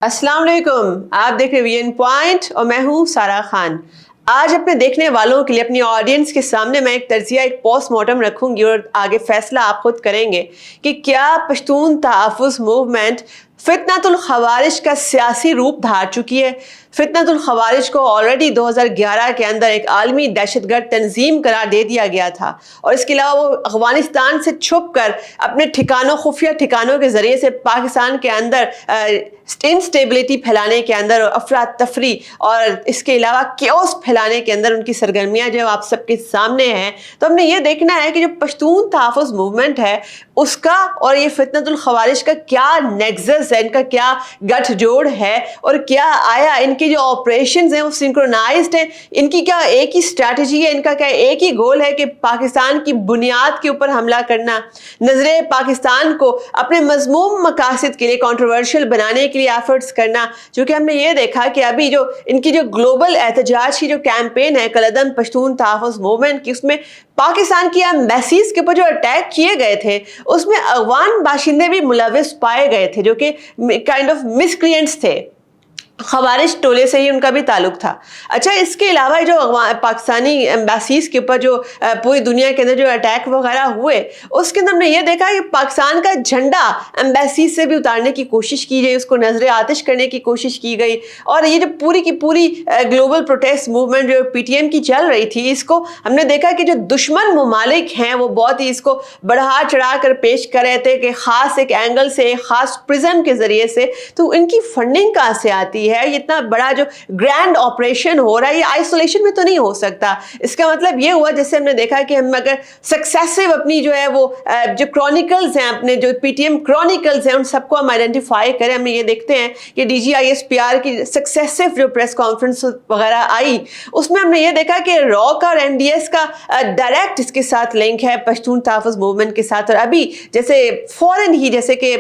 अस्सलाम वालेकुम। आप देख रहे वीएन पॉइंट और मैं हूँ सारा खान। आज अपने देखने वालों के लिए, अपनी ऑडियंस के सामने मैं एक तर्जिया, एक पोस्टमार्टम रखूंगी और आगे फैसला आप खुद करेंगे कि क्या पश्तून तहफ़्फ़ुज़ मूवमेंट फितनतुल ख़वारिज का सियासी रूप धार चुकी है। फितनतुल ख़वारिज को ऑलरेडी 2011 के अंदर एक आलमी दहशतगर्द तंजीम करार दे दिया गया था और इसके अलावा वो अफ़गानिस्तान से छुप कर अपने ठिकानों, खुफिया ठिकानों के ज़रिए से पाकिस्तान के अंदर इंस्टेबिलिटी फैलाने के अंदर, अफरा तफरी और इसके अलावा केओस फैलाने के अंदर उनकी सरगर्मियाँ जो आप सबके सामने हैं। तो हमने ये देखना है कि जो पश्तून तहफ़्फ़ुज़ मूवमेंट है उसका और ये फितनतुल ख़वारिज का क्या नेक्सस है, इनका क्या गठजोड़ है और क्या आया इनके जो ऑपरेशंस हैं वो सिंक्रोनाइज्ड हैं, इनकी क्या एक ही स्ट्रैटेजी है, इनका क्या एक ही गोल है कि पाकिस्तान की बुनियाद के ऊपर हमला करना, नजरे पाकिस्तान को अपने मज़मूम मकासद के लिए कंट्रोवर्शियल बनाने के लिए एफर्ट्स करना। क्योंकि हमने ये देखा कि अभी जो इनकी जो ग्लोबल एहतजाज की जो कैंपेन है कलअदम पश्तून तहफ़्फ़ुज़ मूवमेंट की, उसमें पाकिस्तान की एम्बेसीज के ऊपर जो अटैक किए गए थे उसमें अफगान बाशिंदे भी मुलविस पाए गए थे जो कि काइंड ऑफ मिसक्रिएंट्स थे, खवारिज टोले से ही उनका भी ताल्लुक था। अच्छा, इसके अलावा जो पाकिस्तानी एम्बेसीज के ऊपर जो पूरी दुनिया के अंदर जो अटैक वगैरह हुए उसके अंदर हमने ये देखा कि पाकिस्तान का झंडा एम्बेसीज से भी उतारने की कोशिश की गई, उसको नजर आतिश करने की कोशिश की गई। और ये जो पूरी की पूरी ग्लोबल प्रोटेस्ट मूवमेंट जो पीटीएम की चल रही थी, इसको हमने देखा कि जो दुश्मन ममालिक हैं वो बहुत ही इसको बढ़ा चढ़ा कर पेश कर रहे थे कि खास एक एंगल से, खास प्रिज्म के जरिए से। तो इनकी फंडिंग कहाँ से आती है? ये इतना बड़ा जो ग्रैंड ऑपरेशन हो रहा है ये आइसोलेशन में तो नहीं हो सकता। इसका मतलब ये हुआ, जैसे हमने देखा कि हम अगर सक्सेसिव अपनी जो है वो जो क्रॉनिकल्स हैं, अपने जो पीटीएम क्रॉनिकल्स हैं, उन सबको हम आइडेंटिफाई करें। हम ये देखते हैं कि डीजीआईएसपीआर की सक्सेसिव जो प्रेस कॉन्फ्रेंस वगैरह आई उसमें हमने ये देखा कि रॉक और एनडीएस का डायरेक्ट इसके साथ लिंक है पश्तून तहफ़्फ़ुज़ मूवमेंट के साथ। और अभी जैसे फौरन ही जैसे कि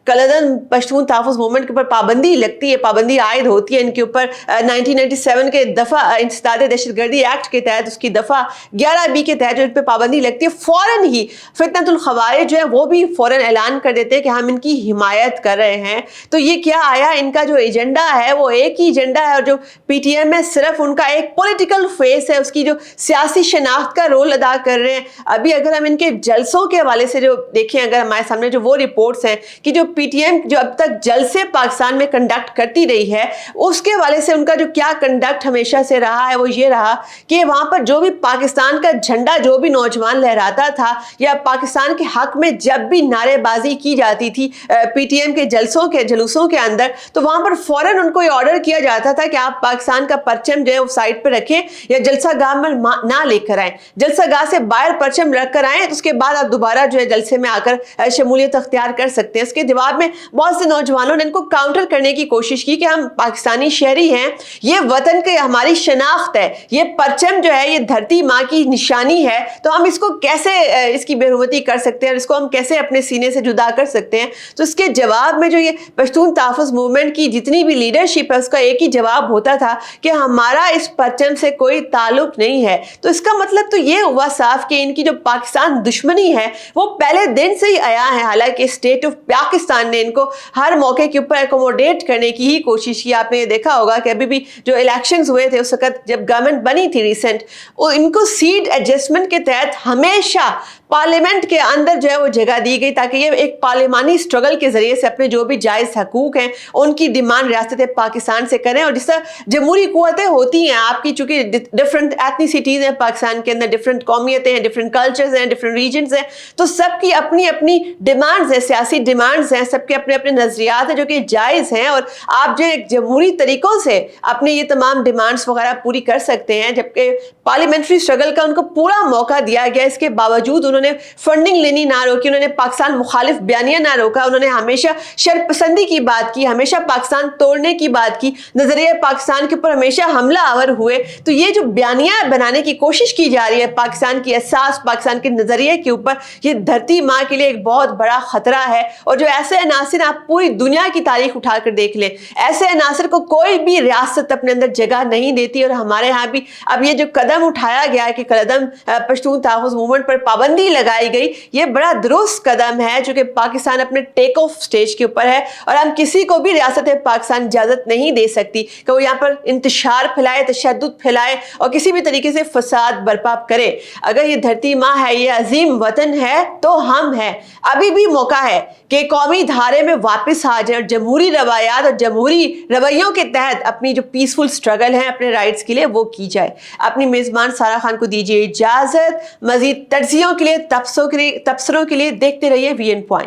कलअदम पश्तून तहफ़्फ़ुज़ मूवमेंट के ऊपर पाबंदी लगती है, पाबंदी आयद होती है इनके ऊपर 1997 के दफ़ा इंसदाद दहशतगर्दी एक्ट के तहत, उसकी दफ़ा 11B के तहत जो इन पर पाबंदी लगती है, फ़ौरन ही फितनतुल ख़वारिज जो है वो भी फ़ौरन ऐलान कर देते हैं कि हम इनकी हिमायत कर रहे हैं। तो ये क्या आया, इनका जो एजेंडा है वो एक ही एजेंडा है और जो पीटीएम है सिर्फ उनका एक पॉलिटिकल फेस है, उसकी जो सियासी शनाख्त का रोल अदा कर रहे हैं। अभी अगर हम इनके जलसों के हवाले से जो देखें, अगर हमारे सामने जो वो रिपोर्ट्स हैं कि जो पीटीएम जो अब तक जलसे पाकिस्तान में कंडक्ट करती रही है उसके हवाले से उनका जो क्या कंडक्ट हमेशा से रहा है वो ये रहा कि वहां पर जो भी पाकिस्तान का झंडा जो भी नौजवान लहराता था या पाकिस्तान के हक में जब भी नारेबाजी की जाती थी पीटीएम के जलसों के जुलूसों के अंदर, तो वहां पर फौरन उनको ये ऑर्डर किया जाता था कि आप पाकिस्तान का परचम जो है वो साइड पर रखें या जलसा गाह में ना लेकर आए, जलसा गाह से बाहर परचम रख कर आए, तो उसके बाद आप दोबारा जो है जलसे में आकर शमूलियत अख्तियार कर सकते हैं। इसके जवाब में बहुत से नौजवानों ने इनको काउंटर करने की कोशिश की कि हम पाकिस्तानी शहरी हैं, ये वतन की हमारी शनाख्त है, ये परचम जो है ये धरती माँ की निशानी है, तो हम इसको कैसे इसकी बेरुमती कर सकते हैं, इसको हम कैसे अपने सीने से जुदा कर सकते हैं। तो इसके जवाब में जो ये पश्तून तहफ़्फ़ुज़ मूवमेंट की जितनी भी लीडरशिप है उसका एक ही जवाब होता था कि हमारा इस परचम से कोई ताल्लुक नहीं है। तो इसका मतलब तो ये हुआ साफ कि इनकी जो पाकिस्तान दुश्मनी है वो पहले दिन से ही आया है। हालांकि स्टेट ऑफ पाकिस्तान ने इनको हर मौके के ऊपर एकोमोडेट करने की ही कोशिश की। आपने ये देखा होगा कि अभी भी जो इलेक्शंस हुए थे उस वक्त जब गवर्नमेंट बनी थी रिसेंट, वो इनको सीट एडजस्टमेंट के तहत हमेशा पार्लियामेंट के अंदर जो है वो जगह दी गई ताकि ये एक पार्लियामानी स्ट्रगल के जरिए से अपने जो भी जायज़ हकूक हैं उनकी डिमांड रियासत पाकिस्तान से करें। और जिस तरह जमहूरी कुव्वतें होती हैं आपकी, चूंकि डिफरेंट एथनिसिटीज़ हैं पाकिस्तान के अंदर, डिफरेंट कौमियतें हैं, डिफरेंट कल्चर्स हैं, डिफरेंट रीजन्स हैं, तो सबकी अपनी अपनी डिमांड्स हैं, सियासी डिमांड्स हैं, सबके अपने अपने नज़रियात हैं जो कि जायज़ हैं और आप जो एक जमहूरी तरीक़ों से अपने ये तमाम डिमांड्स वगैरह पूरी कर सकते हैं। जबकि पार्लियामेंट्री स्ट्रगल का उनको पूरा मौका दिया गया, इसके बावजूद उन्होंने फंडिंग लेनी ना रोकी, उन्होंने पाकिस्तान मुखालिफ बयानिया ना रोका, उन्होंने हमेशा शर्पसंदी की बात की, हमेशा पाकिस्तान तोड़ने की बात की, नजरिया पाकिस्तान के ऊपर हमेशा हमला आवर हुए। तो ये जो बयानिया बनाने की कोशिश की जा रही है पाकिस्तान की एहसास, पाकिस्तान के नजरिए के ऊपर, ये धरती माँ के लिए एक बहुत बड़ा खतरा है। और जो ऐसे अनासिर आप पूरी दुनिया की तारीख उठाकर देख ले, ऐसे अनासिर को कोई भी रियासत अपने अंदर जगह नहीं देती। और हमारे यहाँ भी अब ये जो कदम उठाया गया है कि कलअदम पश्तून तहफ़्फ़ुज़ मूवमेंट पर पाबंदी लगाई गई, ये बड़ा दुरुस्त कदम है जो कि पाकिस्तान अपने टेक ऑफ स्टेज के ऊपर है और हम किसी को भी रियासत पाकिस्तान इजाज़त नहीं दे सकती कि वो यहाँ पर इंतशार फैलाए, तशद्दुद फैलाए और किसी भी तरीके से फसाद बर्पा करे। अगर ये धरती माँ है, ये अजीम वतन है, तो हम हैं। अभी भी मौका है कि कौमी धारे में वापस आ जाए और जमहूरी रवायात और जमहूरी रवैयों के तहत अपनी जो पीसफुल स्ट्रगल है अपने राइट्स के लिए वो की जाए। अपनी मेज़बान सारा खान को दीजिए इजाज़त। मज़ीद तर्जियों के लिए, तबसरों के लिए देखते रहिए वीएन पॉइंट।